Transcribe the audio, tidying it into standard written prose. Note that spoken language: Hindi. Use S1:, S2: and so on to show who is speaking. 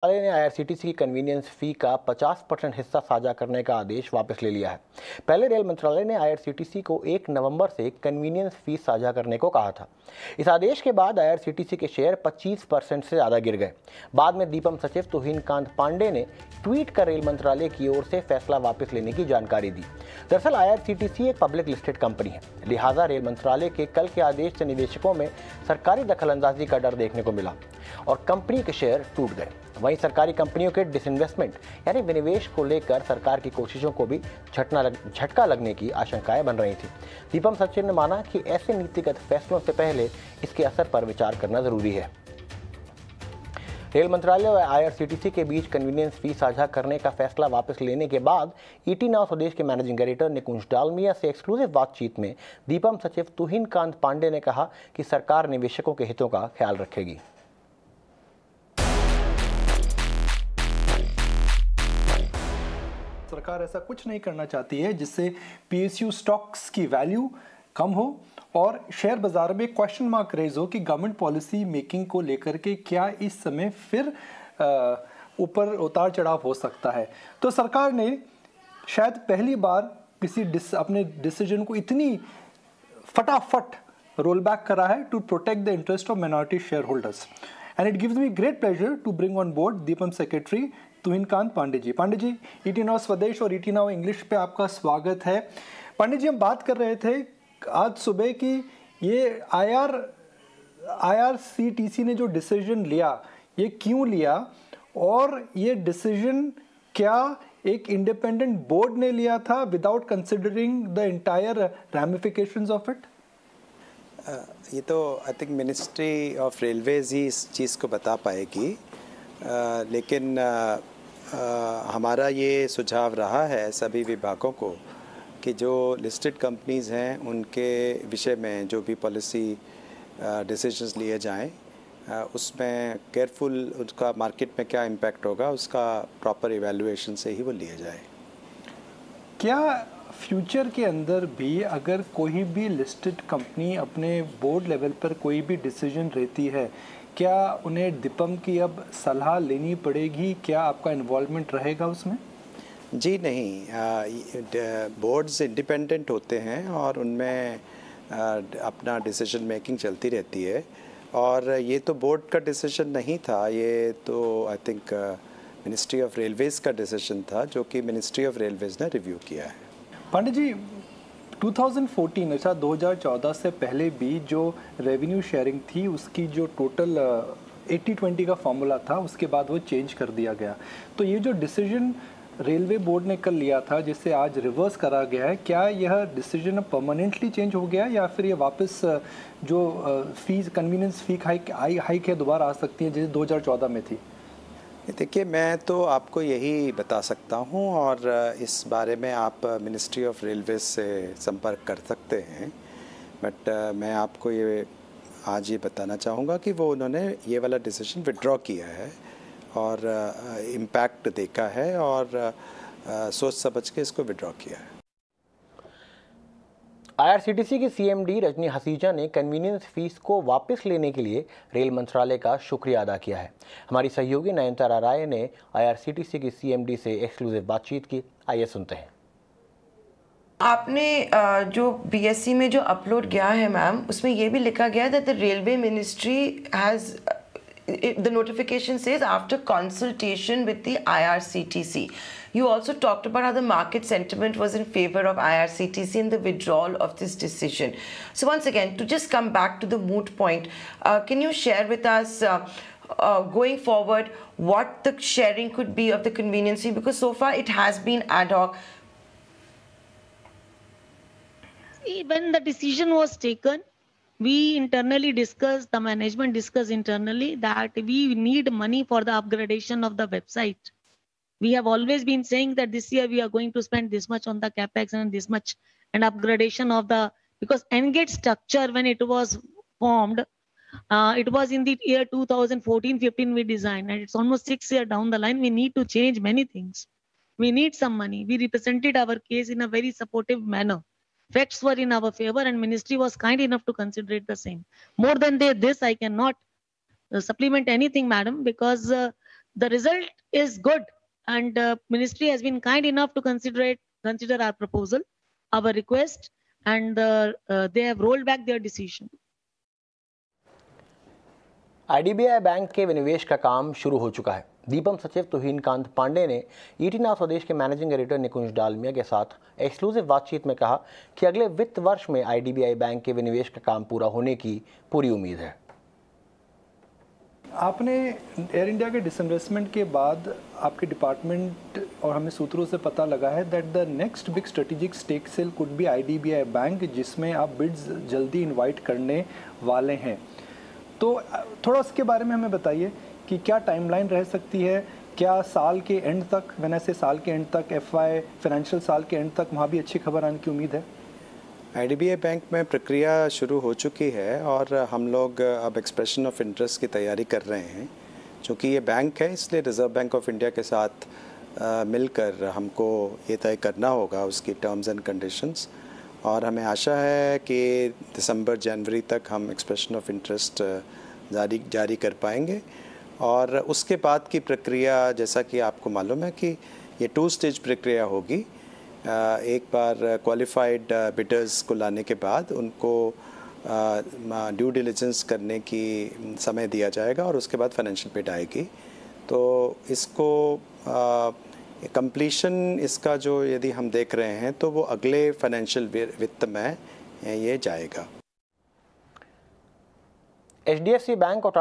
S1: मंत्रालय ने आईआरसीटीसी की कन्वीनियंस फी का 50% हिस्सा साझा करने का आदेश वापस ले लिया है। पहले रेल मंत्रालय ने आईआरसीटीसी को 1 नवंबर से कन्वीनियंस फी साझा करने को कहा था। इस आदेश के बाद आईआरसीटीसी के शेयर 25% से ज़्यादा गिर गए। बाद में दीपम सचिव तुहिनकांत पांडे ने ट्वीट कर रेल मंत्रालय की ओर से फैसला वापस लेने की जानकारी दी। दरअसल आईआरसीटीसी एक पब्लिक लिस्टेड कंपनी है, लिहाजा रेल मंत्रालय के कल के आदेश से निवेशकों में सरकारी दखलंदाजी का डर देखने को मिला और कंपनी के शेयर टूट गए। वहीं सरकारी कंपनियों के डिसइन्वेस्टमेंट यानी विनिवेश को लेकर सरकार की कोशिशों को भी झटका लगने की आशंकाएं बन रही थी। दीपम सचिव ने माना कि ऐसे नीतिगत फैसलों से पहले इसके असर पर विचार करना जरूरी है। रेल मंत्रालय और आईआरसीटीसी के बीच कन्वीनियंस फी साझा करने का फैसला वापस लेने के बाद ईटी नाउ स्वदेश के मैनेजिंग डायरेक्टर निकुंज डालमिया से एक्सक्लूसिव बातचीत में दीपम सचिव तुहिनकांत पांडे ने कहा कि सरकार निवेशकों के हितों का ख्याल रखेगी।
S2: सरकार ऐसा कुछ नहीं करना चाहती है जिससे पीएसयू स्टॉक्स की वैल्यू कम हो और शेयर बाजार में क्वेश्चन मार्क रेज हो कि गवर्नमेंट पॉलिसी मेकिंग को लेकर के क्या इस समय फिर ऊपर उतार चढ़ाव हो सकता है। तो सरकार ने शायद पहली बार अपने डिसीजन को इतनी फटाफट रोल बैक करा है to protect the interest of minority shareholders. And it gives me great pleasure to bring on board DIPAM secretary Tuhinkanta Pandey ji. Pandey ji, ET Now Swadesh और ईटी नाउ इंग्लिश पे आपका स्वागत है। पांडे जी, हम बात कर रहे थे आज सुबह कि ये आईआरसीटीसी ने जो डिसीजन लिया ये क्यों लिया और ये डिसीजन क्या एक इंडिपेंडेंट बोर्ड ने लिया था without considering the entire ramifications of it?
S3: ये तो I think Ministry of Railways ही इस चीज़ को बता पाएगी, लेकिन हमारा ये सुझाव रहा है सभी विभागों को कि जो लिस्टेड कंपनीज़ हैं उनके विषय में जो भी पॉलिसी डिसीजंस लिए जाएं उसमें केयरफुल उसका मार्केट में क्या इम्पैक्ट होगा उसका प्रॉपर इवैल्यूएशन से ही वो लिए जाए।
S2: क्या फ्यूचर के अंदर भी अगर कोई भी लिस्टेड कंपनी अपने बोर्ड लेवल पर कोई भी डिसीजन लेती है, क्या उन्हें दीपम की अब सलाह लेनी पड़ेगी? क्या आपका इन्वॉल्वमेंट रहेगा उसमें?
S3: जी नहीं, बोर्ड्स इंडिपेंडेंट होते हैं और उनमें अपना डिसीजन मेकिंग चलती रहती है और ये तो बोर्ड का डिसीजन नहीं था, ये तो I think Ministry of railways का डिसीजन था जो कि मिनिस्ट्री ऑफ रेलवेज ने रिव्यू किया है।
S2: पांडे जी, 2014 अच्छा 2014 से पहले भी जो रेवेन्यू शेयरिंग थी उसकी जो टोटल 80-20 का फॉर्मूला था उसके बाद वो चेंज कर दिया गया। तो ये जो डिसीजन रेलवे बोर्ड ने कल लिया था जिसे आज रिवर्स करा गया है, क्या यह डिसीजन परमानेंटली चेंज हो गया या फिर ये वापस जो फीस कन्वीनियंस फी हाइक है दोबारा आ सकती है जैसे 2014 में थी?
S3: देखिए, मैं तो आपको यही बता सकता हूं और इस बारे में आप मिनिस्ट्री ऑफ रेलवेज से संपर्क कर सकते हैं, बट मैं आपको ये आज ये बताना चाहूँगा कि वो उन्होंने ये वाला डिसीजन विड्रॉ किया है और इम्पैक्ट देखा है और सोच समझ के इसको विड्रॉ किया है।
S1: आईआरसीटीसी की सीएमडी रजनी हसीजा ने कन्वीनियंस फीस को वापस लेने के लिए रेल मंत्रालय का शुक्रिया अदा किया है। हमारी सहयोगी नयनतारा राय ने आईआरसीटीसी की सीएमडी से एक्सक्लूसिव बातचीत की, आइए सुनते हैं।
S4: आपने जो बीएससी में जो अपलोड किया है मैम, उसमें ये भी लिखा गया है that the railway ministry has the notification says after consultation with the IRCTC. You also talked about how the market sentiment was in favor of IRCTC and the withdrawal of this decision. So once again, to just come back to the moot point, can you share with us going forward what the sharing could be of the convenience fee, because so far it has been ad hoc.
S5: When the decision was taken, we internally discussed, the management discussed internally that we need money for the upgradation of the website. We have always been saying that this year we are going to spend this much on the capex and this much and upgradation of the, because Engate structure when it was formed, it was in the year 2014-15 we designed, and it's almost 6 years down the line. We need to change many things. We need some money. We represented our case in a very supportive manner. Facts were in our favor and ministry was kind enough to consider it the same. More than this, I cannot supplement anything, madam, because the result is good, and ministry has been kind enough to consider our proposal, our request, and they have rolled back their decision.
S1: IDBI bank के विनिवेश का काम शुरू हो चुका है। दीपम सचिव तुहिनकांत पांडे ने ईटी नाउ स्वदेश के मैनेजिंग एडिटर निकुंज डालमिया के साथ एक्सक्लूसिव बातचीत में कहा कि अगले वित्त वर्ष में IDBI बैंक के विनिवेश का काम पूरा होने की पूरी उम्मीद है।
S2: आपने एयर इंडिया के डिसइन्वेस्टमेंट के बाद आपके डिपार्टमेंट और हमें सूत्रों से पता लगा है that the next big strategic stake sale could be IDBI bank, जिसमें आप बिड्स जल्दी इनवाइट करने वाले हैं। तो थोड़ा उसके बारे में हमें बताइए कि क्या टाइमलाइन रह सकती है, क्या साल के एंड तक, मैंने से साल के एंड तक, FY फाइनेंशियल साल के एंड तक वहाँ भी अच्छी खबर आने की उम्मीद है?
S3: IDBI बैंक में प्रक्रिया शुरू हो चुकी है और हम लोग अब एक्सप्रेशन ऑफ इंटरेस्ट की तैयारी कर रहे हैं। चूँकि ये बैंक है इसलिए रिज़र्व बैंक ऑफ इंडिया के साथ मिलकर हमको ये तय करना होगा उसकी टर्म्स एंड कंडीशंस, और हमें आशा है कि दिसंबर जनवरी तक हम एक्सप्रेशन ऑफ इंटरेस्ट जारी कर पाएंगे। और उसके बाद की प्रक्रिया, जैसा कि आपको मालूम है कि ये 2 स्टेज प्रक्रिया होगी। एक बार क्वालिफाइड बिडर्स को लाने के बाद उनको ड्यू डिलिजेंस करने की समय दिया जाएगा और उसके बाद फाइनेंशियल बिड आएगी। तो इसको कंप्लीशन इसका जो यदि हम देख रहे हैं तो वो अगले फाइनेंशियल वित्त में ये जाएगा।
S1: HDFC बैंक और